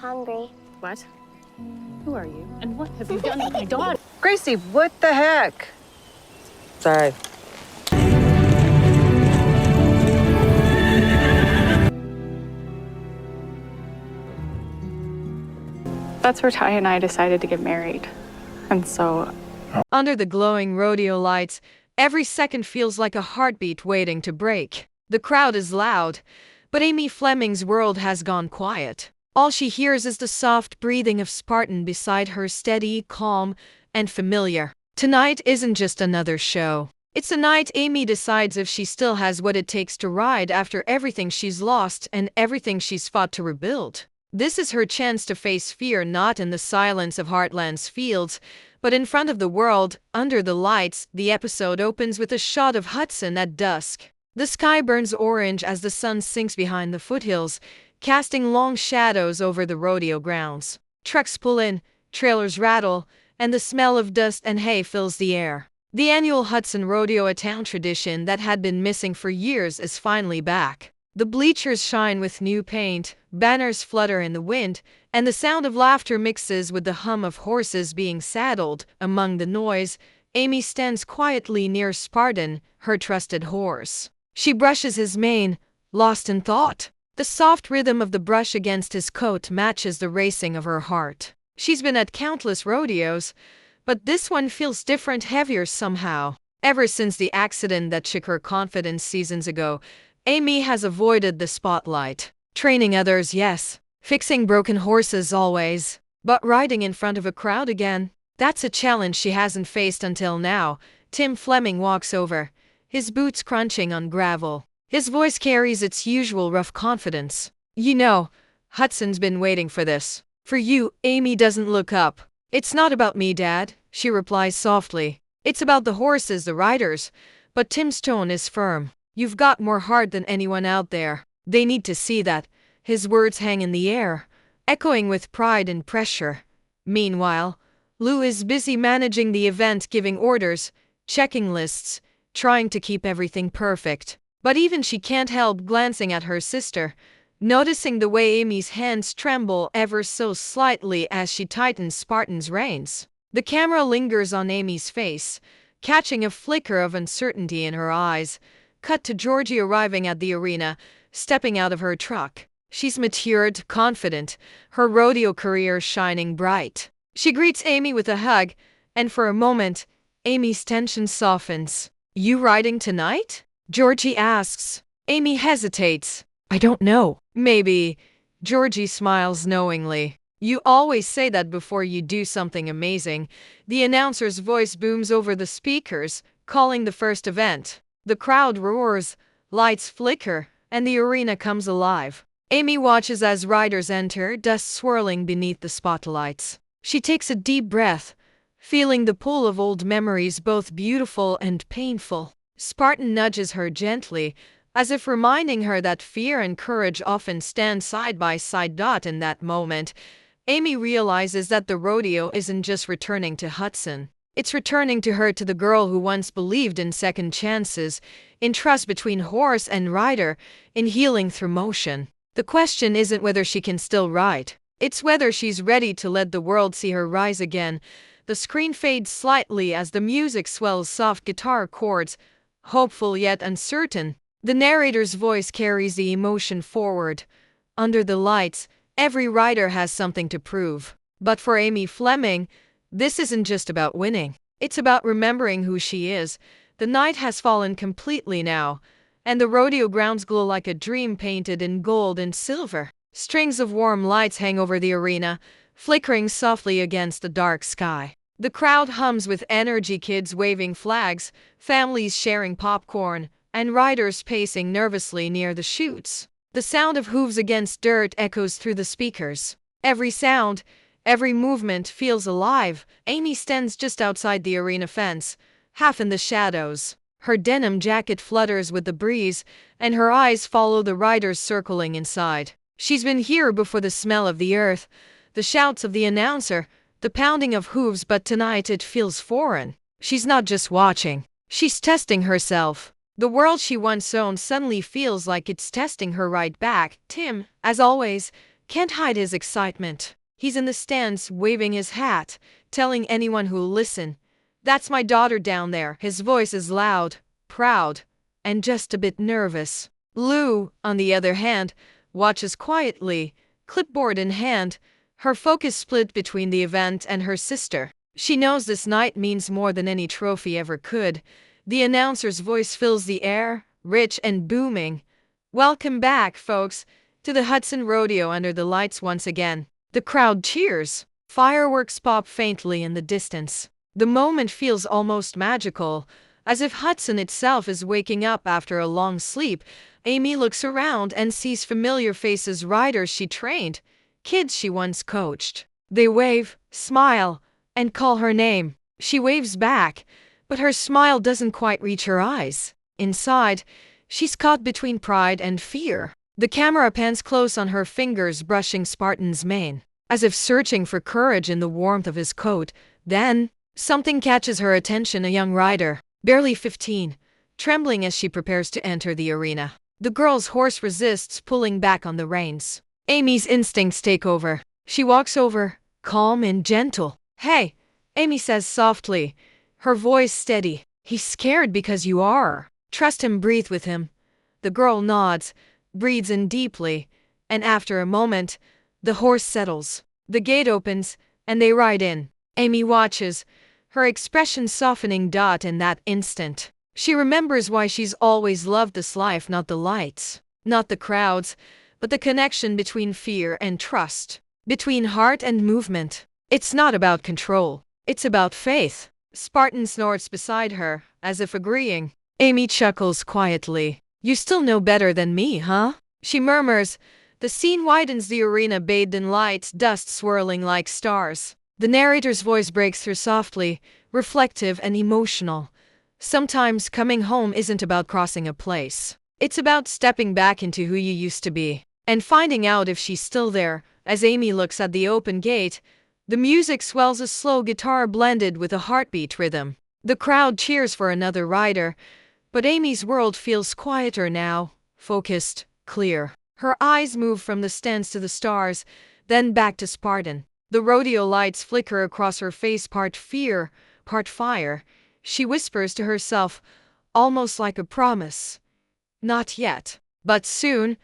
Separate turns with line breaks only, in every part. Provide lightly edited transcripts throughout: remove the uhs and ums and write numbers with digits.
Hungry.
What? Who are you? And what have you done with my daughter?
Gracie, what the heck? Sorry.
That's where Ty and I decided to get married. And so...
Under the glowing rodeo lights, every second feels like a heartbeat waiting to break. The crowd is loud, but Amy Fleming's world has gone quiet. All she hears is the soft breathing of Spartan beside her, steady, calm, and familiar. Tonight isn't just another show. It's the night Amy decides if she still has what it takes to ride after everything she's lost and everything she's fought to rebuild. This is her chance to face fear, not in the silence of Heartland's fields, but in front of the world, under the lights. The episode opens with a shot of Hudson at dusk. The sky burns orange as the sun sinks behind the foothills, casting long shadows over the rodeo grounds. Trucks pull in, trailers rattle, and the smell of dust and hay fills the air. The annual Hudson Rodeo, a town tradition that had been missing for years, is finally back. The bleachers shine with new paint, banners flutter in the wind, and the sound of laughter mixes with the hum of horses being saddled. Among the noise, Amy stands quietly near Spartan, her trusted horse. She brushes his mane, lost in thought. The soft rhythm of the brush against his coat matches the racing of her heart. She's been at countless rodeos, but this one feels different, heavier somehow. Ever since the accident that shook her confidence seasons ago, Amy has avoided the spotlight. Training others, yes. Fixing broken horses, always. But riding in front of a crowd again? That's a challenge she hasn't faced until now. Tim Fleming walks over, his boots crunching on gravel. His voice carries its usual rough confidence. You know, Hudson's been waiting for this. For you. Amy doesn't look up. It's not about me, Dad, she replies softly. It's about the horses, the riders. But Tim's tone is firm. You've got more heart than anyone out there. They need to see that. His words hang in the air, echoing with pride and pressure. Meanwhile, Lou is busy managing the event, giving orders, checking lists, trying to keep everything perfect. But even she can't help glancing at her sister, noticing the way Amy's hands tremble ever so slightly as she tightens Spartan's reins. The camera lingers on Amy's face, catching a flicker of uncertainty in her eyes. Cut to Georgie arriving at the arena, stepping out of her truck. She's matured, confident, her rodeo career shining bright. She greets Amy with a hug, and for a moment, Amy's tension softens. You riding tonight? Georgie asks. Amy hesitates. I don't know. Maybe. Georgie smiles knowingly. You always say that before you do something amazing. The announcer's voice booms over the speakers, calling the first event. The crowd roars, lights flicker, and the arena comes alive. Amy watches as riders enter, dust swirling beneath the spotlights. She takes a deep breath, feeling the pull of old memories, both beautiful and painful. Spartan nudges her gently, as if reminding her that fear and courage often stand side by side. In that moment, Amy realizes that the rodeo isn't just returning to Hudson. It's returning to her, to the girl who once believed in second chances, in trust between horse and rider, in healing through motion. The question isn't whether she can still ride. It's whether she's ready to let the world see her rise again. The screen fades slightly as the music swells, soft guitar chords, hopeful yet uncertain. The narrator's voice carries the emotion forward. Under the lights, every rider has something to prove. But for Amy Fleming, this isn't just about winning. It's about remembering who she is. The night has fallen completely now, and the rodeo grounds glow like a dream painted in gold and silver. Strings of warm lights hang over the arena, flickering softly against the dark sky. The crowd hums with energy, kids waving flags, families sharing popcorn, and riders pacing nervously near the chutes. The sound of hooves against dirt echoes through the speakers. Every sound, every movement feels alive. Amy stands just outside the arena fence, half in the shadows. Her denim jacket flutters with the breeze, and her eyes follow the riders circling inside. She's been here before, the smell of the earth, the shouts of the announcer, the pounding of hooves, but tonight it feels foreign. She's not just watching. She's testing herself. The world she once owned suddenly feels like it's testing her right back. Tim, as always, can't hide his excitement. He's in the stands waving his hat, telling anyone who'll listen, "That's my daughter down there." His voice is loud, proud, and just a bit nervous. Lou, on the other hand, watches quietly, clipboard in hand, her focus split between the event and her sister. She knows this night means more than any trophy ever could. The announcer's voice fills the air, rich and booming. "Welcome back, folks, to the Hudson Rodeo under the lights once again." The crowd cheers. Fireworks pop faintly in the distance. The moment feels almost magical, as if Hudson itself is waking up after a long sleep. Amy looks around and sees familiar faces, riders she trained, kids she once coached. They wave, smile, and call her name. She waves back, but her smile doesn't quite reach her eyes. Inside, she's caught between pride and fear. The camera pans close on her fingers brushing Spartan's mane, as if searching for courage in the warmth of his coat. Then, something catches her attention, a young rider, barely 15, trembling as she prepares to enter the arena. The girl's horse resists, pulling back on the reins. Amy's instincts take over. She walks over, calm and gentle. "Hey," Amy says softly, her voice steady. "He's scared because you are. Trust him, breathe with him." The girl nods, breathes in deeply, and after a moment, the horse settles. The gate opens, and they ride in. Amy watches, her expression softening in that instant. She remembers why she's always loved this life, not the lights, not the crowds, but the connection between fear and trust, between heart and movement. It's not about control, it's about faith. Spartan snorts beside her, as if agreeing. Amy chuckles quietly. "You still know better than me, huh?" she murmurs. The scene widens, the arena bathed in lights, dust swirling like stars. The narrator's voice breaks through softly, reflective and emotional. "Sometimes coming home isn't about crossing a place. It's about stepping back into who you used to be, and finding out if she's still there." As Amy looks at the open gate, the music swells, a slow guitar blended with a heartbeat rhythm. The crowd cheers for another rider, but Amy's world feels quieter now, focused, clear. Her eyes move from the stands to the stars, then back to Spartan. The rodeo lights flicker across her face, part fear, part fire. She whispers to herself, almost like a promise, "Not yet." But soon,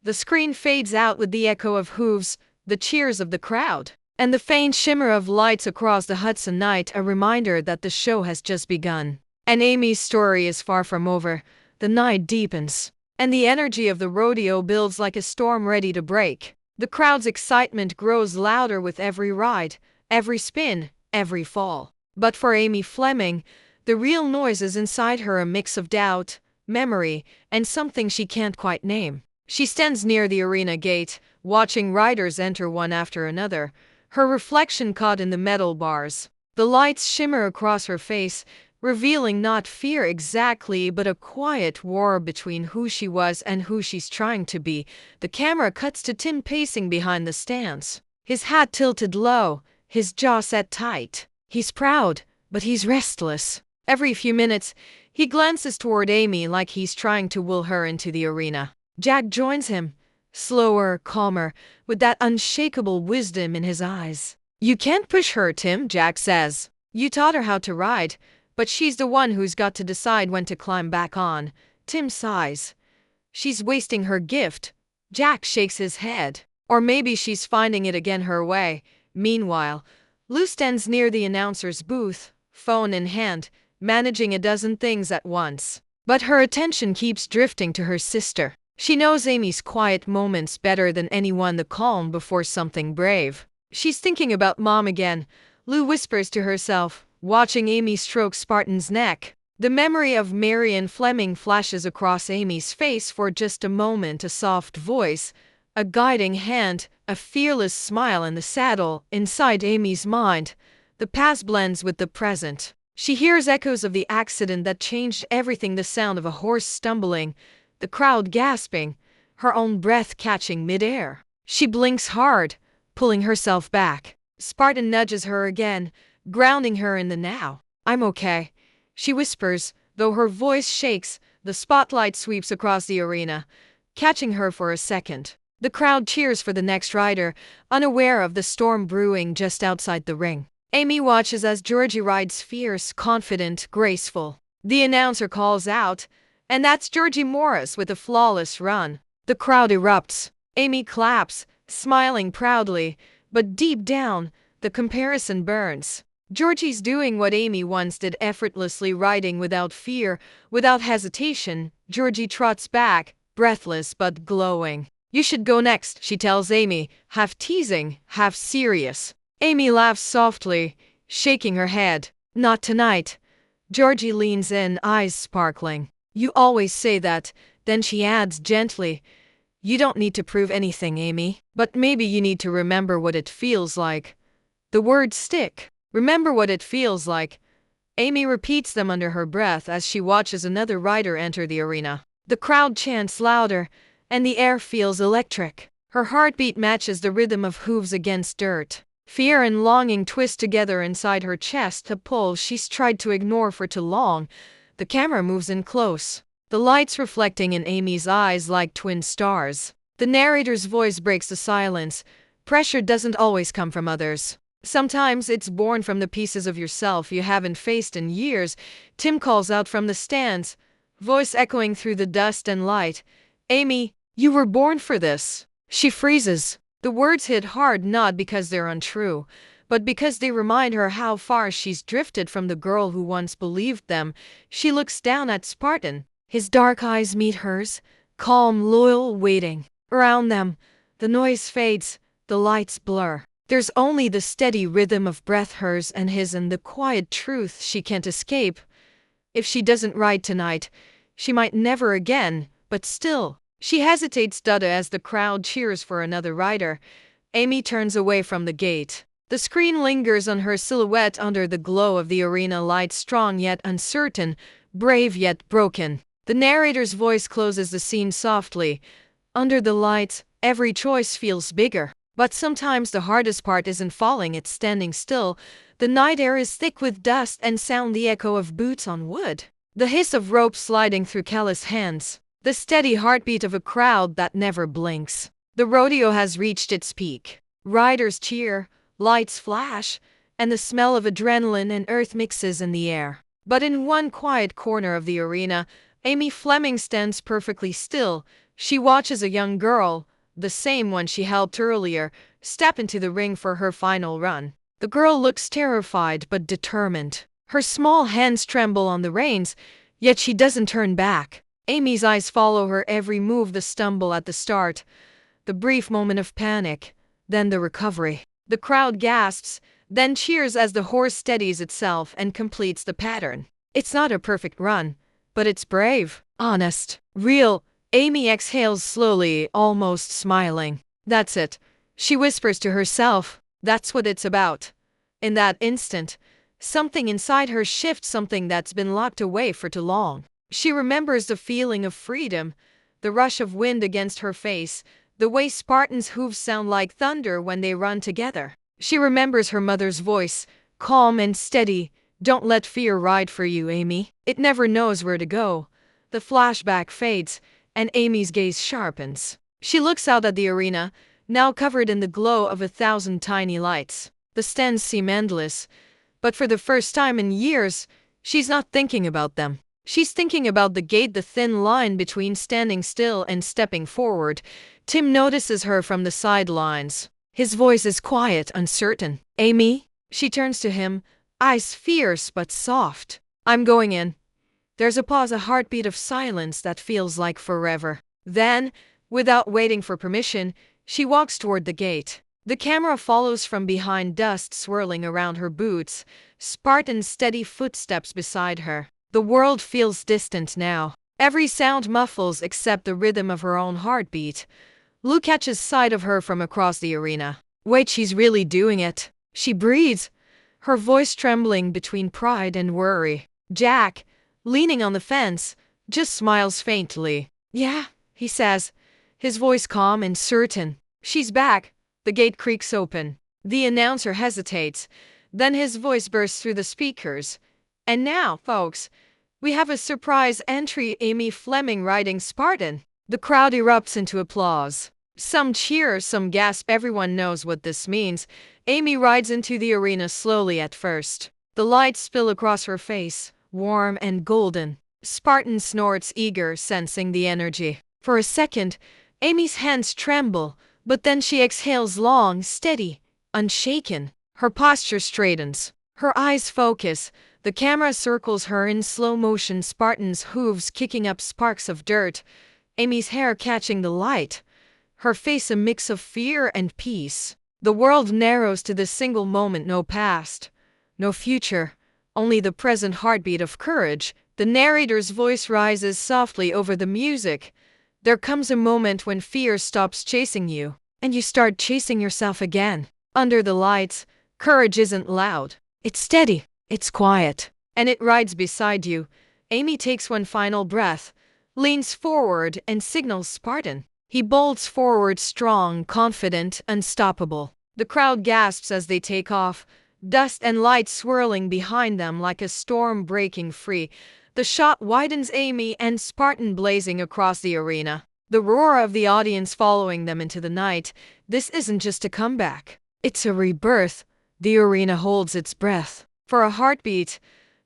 the screen fades out with the echo of hooves, the cheers of the crowd, and the faint shimmer of lights across the Hudson night, a reminder that the show has just begun. And Amy's story is far from over. The night deepens, and the energy of the rodeo builds like a storm ready to break. The crowd's excitement grows louder with every ride, every spin, every fall. But for Amy Fleming, the real noise is inside her, a mix of doubt, memory, and something she can't quite name. She stands near the arena gate, watching riders enter one after another, her reflection caught in the metal bars. The lights shimmer across her face, revealing not fear exactly, but a quiet war between who she was and who she's trying to be. The camera cuts to Tim pacing behind the stands, his hat tilted low, his jaw set tight. He's proud, but he's restless. Every few minutes, he glances toward Amy like he's trying to will her into the arena. Jack joins him, slower, calmer, with that unshakable wisdom in his eyes. "You can't push her, Tim," Jack says. "You taught her how to ride, but she's the one who's got to decide when to climb back on." Tim sighs. "She's wasting her gift." Jack shakes his head. "Or maybe she's finding it again her way." Meanwhile, Lou stands near the announcer's booth, phone in hand, managing a dozen things at once. But her attention keeps drifting to her sister. She knows Amy's quiet moments better than anyone, the calm before something brave. "She's thinking about Mom again," Lou whispers to herself, watching Amy stroke Spartan's neck. The memory of Marian Fleming flashes across Amy's face for just a moment, a soft voice, a guiding hand, a fearless smile in the saddle. Inside Amy's mind, the past blends with the present. She hears echoes of the accident that changed everything, the sound of a horse stumbling, the crowd gasping, her own breath catching midair. She blinks hard, pulling herself back. Spartan nudges her again, grounding her in the now. "I'm okay," she whispers, though her voice shakes. The spotlight sweeps across the arena, catching her for a second. The crowd cheers for the next rider, unaware of the storm brewing just outside the ring. Amy watches as Georgie rides fierce, confident, graceful. The announcer calls out, and that's Georgie Morris with a flawless run. The crowd erupts. Amy claps, smiling proudly, but deep down, the comparison burns. Georgie's doing what Amy once did, effortlessly riding without fear, without hesitation. Georgie trots back, breathless but glowing. You should go next, she tells Amy, half teasing, half serious. Amy laughs softly, shaking her head. Not tonight. Georgie leans in, eyes sparkling. You always say that. Then she adds gently, you don't need to prove anything, Amy. But maybe you need to remember what it feels like. The words stick. Remember what it feels like. Amy repeats them under her breath as she watches another rider enter the arena. The crowd chants louder, and the air feels electric. Her heartbeat matches the rhythm of hooves against dirt. Fear and longing twist together inside her chest, a pull she's tried to ignore for too long. The camera moves in close, the lights reflecting in Amy's eyes like twin stars. The narrator's voice breaks the silence. Pressure doesn't always come from others. Sometimes it's born from the pieces of yourself you haven't faced in years. Tim calls out from the stands, voice echoing through the dust and light. Amy, you were born for this. She freezes. The words hit hard, not because they're untrue, but because they remind her how far she's drifted from the girl who once believed them. She looks down at Spartan. His dark eyes meet hers, calm, loyal, waiting. Around them, the noise fades, the lights blur. There's only the steady rhythm of breath, hers and his, and the quiet truth she can't escape. If she doesn't ride tonight, she might never again, but still. She hesitates, Dada, as the crowd cheers for another rider. Amy turns away from the gate. The screen lingers on her silhouette under the glow of the arena lights, strong yet uncertain, brave yet broken. The narrator's voice closes the scene softly. Under the lights, every choice feels bigger. But sometimes the hardest part isn't falling, it's standing still. The night air is thick with dust and sound, the echo of boots on wood. The hiss of rope sliding through callous hands. The steady heartbeat of a crowd that never blinks. The rodeo has reached its peak. Riders cheer, lights flash, and the smell of adrenaline and earth mixes in the air. But in one quiet corner of the arena, Amy Fleming stands perfectly still. She watches a young girl, the same one she helped earlier, step into the ring for her final run. The girl looks terrified but determined. Her small hands tremble on the reins, yet she doesn't turn back. Amy's eyes follow her every move, the stumble at the start, the brief moment of panic, then the recovery. The crowd gasps, then cheers as the horse steadies itself and completes the pattern. It's not a perfect run, but it's brave, honest, real. Amy exhales slowly, almost smiling. That's it, she whispers to herself. That's what it's about. In that instant, something inside her shifts, something that's been locked away for too long. She remembers the feeling of freedom, the rush of wind against her face, the way Spartans' hooves sound like thunder when they run together. She remembers her mother's voice, calm and steady. Don't let fear ride for you, Amy. It never knows where to go. The flashback fades, and Amy's gaze sharpens. She looks out at the arena, now covered in the glow of 1,000 tiny lights. The stands seem endless, but for the first time in years, she's not thinking about them. She's thinking about the gate, the thin line between standing still and stepping forward. Tim notices her from the sidelines. His voice is quiet, uncertain. Amy? She turns to him, eyes fierce but soft. I'm going in. There's a pause, a heartbeat of silence that feels like forever. Then, without waiting for permission, she walks toward the gate. The camera follows from behind, dust swirling around her boots, Spartan's steady footsteps beside her. The world feels distant now. Every sound muffles except the rhythm of her own heartbeat. Lou catches sight of her from across the arena. Wait, she's really doing it. She breathes, her voice trembling between pride and worry. Jack, leaning on the fence, just smiles faintly. Yeah, he says, his voice calm and certain. She's back. The gate creaks open. The announcer hesitates. Then his voice bursts through the speakers. And now, folks, we have a surprise entry, Amy Fleming riding Spartan. The crowd erupts into applause. Some cheer, some gasp, everyone knows what this means. Amy rides into the arena slowly at first. The lights spill across her face, warm and golden. Spartan snorts, eager, sensing the energy. For a second, Amy's hands tremble, but then she exhales long, steady, unshaken. Her posture straightens. Her eyes focus. The camera circles her in slow motion, Spartan's hooves kicking up sparks of dirt, Amy's hair catching the light, her face a mix of fear and peace. The world narrows to this single moment, no past, no future, only the present heartbeat of courage. The narrator's voice rises softly over the music. There comes a moment when fear stops chasing you, and you start chasing yourself again. Under the lights, courage isn't loud. It's steady, it's quiet, and it rides beside you. Amy takes one final breath, leans forward and signals Spartan. He bolts forward, strong, confident, unstoppable. The crowd gasps as they take off, dust and light swirling behind them like a storm breaking free. The shot widens, Amy and Spartan blazing across the arena. The roar of the audience following them into the night. This isn't just a comeback. It's a rebirth. The arena holds its breath. For a heartbeat,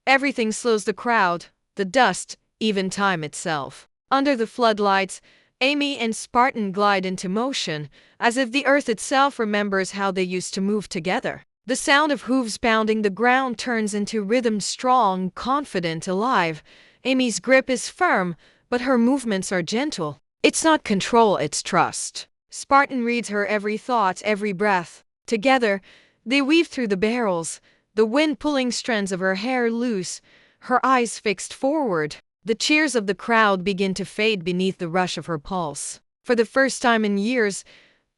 everything slows, the crowd, the dust, even time itself. Under the floodlights, Amy and Spartan glide into motion, as if the earth itself remembers how they used to move together. The sound of hooves pounding the ground turns into rhythm, strong, confident, alive. Amy's grip is firm, but her movements are gentle. It's not control, it's trust. Spartan reads her every thought, every breath. Together, they weave through the barrels, the wind pulling strands of her hair loose, her eyes fixed forward. The cheers of the crowd begin to fade beneath the rush of her pulse. For the first time in years,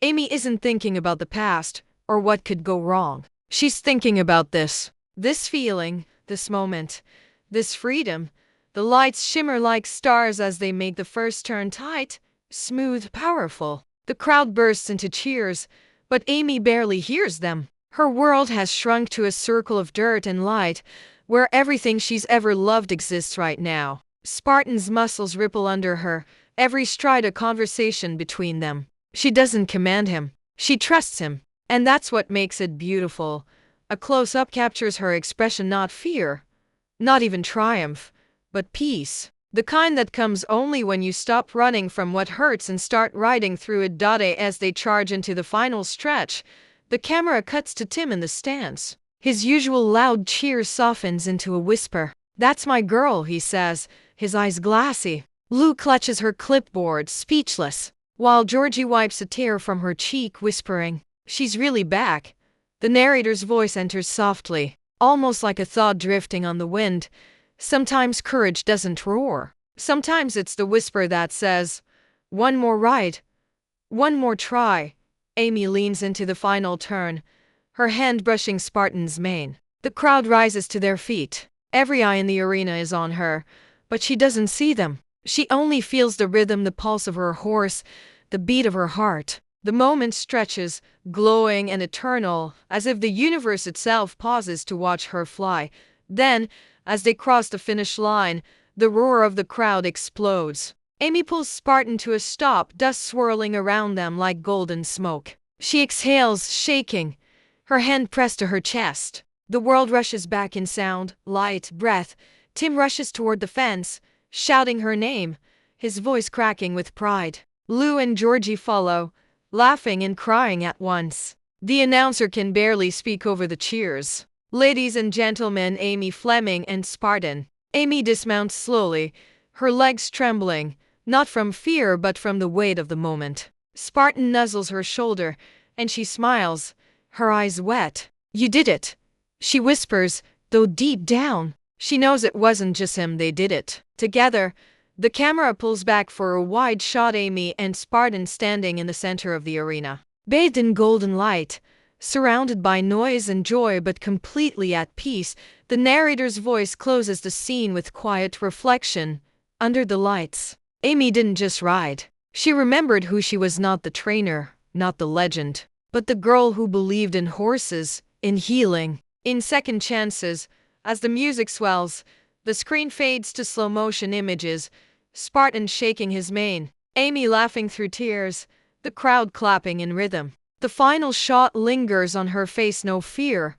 Amy isn't thinking about the past or what could go wrong. She's thinking about this feeling, this moment, this freedom. The lights shimmer like stars as they make the first turn, tight, smooth, powerful. The crowd bursts into cheers, but Amy barely hears them. Her world has shrunk to a circle of dirt and light, where everything she's ever loved exists right now. Spartan's muscles ripple under her, every stride a conversation between them. She doesn't command him, she trusts him. And that's what makes it beautiful. A close-up captures her expression, not fear, not even triumph, but peace. The kind that comes only when you stop running from what hurts and start riding through it. As they charge into the final stretch, the camera cuts to Tim in the stands. His usual loud cheer softens into a whisper. "That's my girl," he says, his eyes glassy. Lou clutches her clipboard, speechless, while Georgie wipes a tear from her cheek, whispering, "She's really back." The narrator's voice enters softly, almost like a thought drifting on the wind. Sometimes courage doesn't roar. Sometimes it's the whisper that says, "One more ride, one more try." Amy leans into the final turn, her hand brushing Spartan's mane. The crowd rises to their feet. Every eye in the arena is on her, but she doesn't see them. She only feels the rhythm, the pulse of her horse, the beat of her heart. The moment stretches, glowing and eternal, as if the universe itself pauses to watch her fly. Then, as they cross the finish line, the roar of the crowd explodes. Amy pulls Spartan to a stop, dust swirling around them like golden smoke. She exhales, shaking, her hand pressed to her chest. The world rushes back in sound, light, breath. Tim rushes toward the fence, shouting her name, his voice cracking with pride. Lou and Georgie follow, laughing and crying at once. The announcer can barely speak over the cheers. "Ladies and gentlemen, Amy Fleming and Spartan." Amy dismounts slowly, her legs trembling, not from fear but from the weight of the moment. Spartan nuzzles her shoulder, and she smiles, her eyes wet. "You did it," she whispers, though deep down, she knows it wasn't just him, they did it. Together, the camera pulls back for a wide shot, Amy and Spartan standing in the center of the arena. Bathed in golden light, surrounded by noise and joy but completely at peace, the narrator's voice closes the scene with quiet reflection. Under the lights, Amy didn't just ride. She remembered who she was, not the trainer, not the legend, but the girl who believed in horses, in healing, in second chances. As the music swells, the screen fades to slow-motion images, Spartan shaking his mane, Amy laughing through tears. the crowd clapping in rhythm. The final shot lingers on her face, no fear,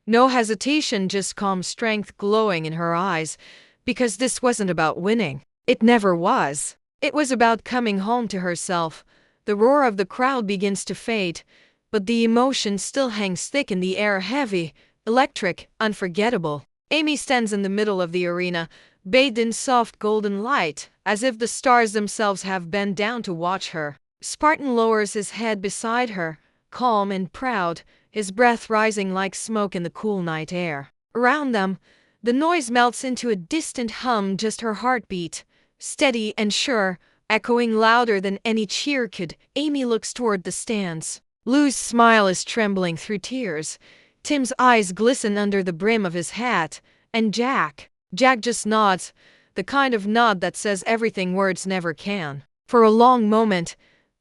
no hesitation, just calm strength glowing in her eyes, because this wasn't about winning. It never was. It was about coming home to herself. The roar of the crowd begins to fade, but the emotion still hangs thick in the air, heavy, electric, unforgettable. Amy stands in the middle of the arena, bathed in soft golden light, as if the stars themselves have bent down to watch her. Spartan lowers his head beside her, calm and proud, his breath rising like smoke in the cool night air. Around them, the noise melts into a distant hum, just her heartbeat, steady and sure, echoing louder than any cheer could. Amy looks toward the stands. Lou's smile is trembling through tears. Tim's eyes glisten under the brim of his hat, and Jack just nods, the kind of nod that says everything words never can. For a long moment,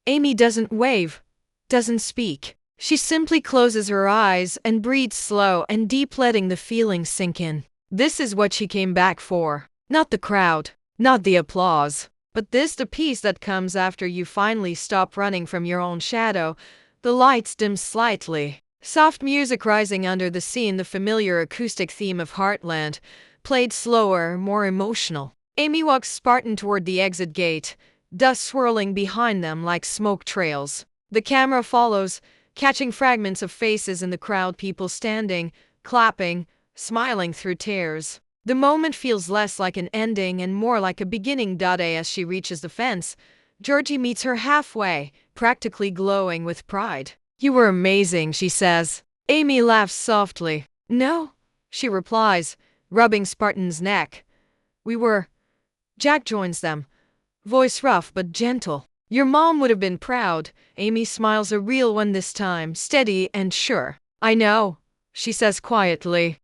Amy doesn't wave, doesn't speak. She simply closes her eyes and breathes slow and deep, letting the feeling sink in. This is what she came back for. Not the crowd, not the applause, but the peace that comes after you finally stop running from your own shadow. The lights dim slightly. Soft music rising under the scene, the familiar acoustic theme of Heartland, played slower, more emotional. Amy walks Spartan toward the exit gate, dust swirling behind them like smoke trails. The camera follows, catching fragments of faces in the crowd, people standing, clapping, smiling through tears. The moment feels less like an ending and more like a beginning. As she reaches the fence, Georgie meets her halfway, practically glowing with pride. "You were amazing," she says. Amy laughs softly. "No," she replies, rubbing Spartan's neck. "We were." Jack joins them, voice rough but gentle. "Your mom would have been proud." Amy smiles, a real one this time, steady and sure. "I know," she says quietly.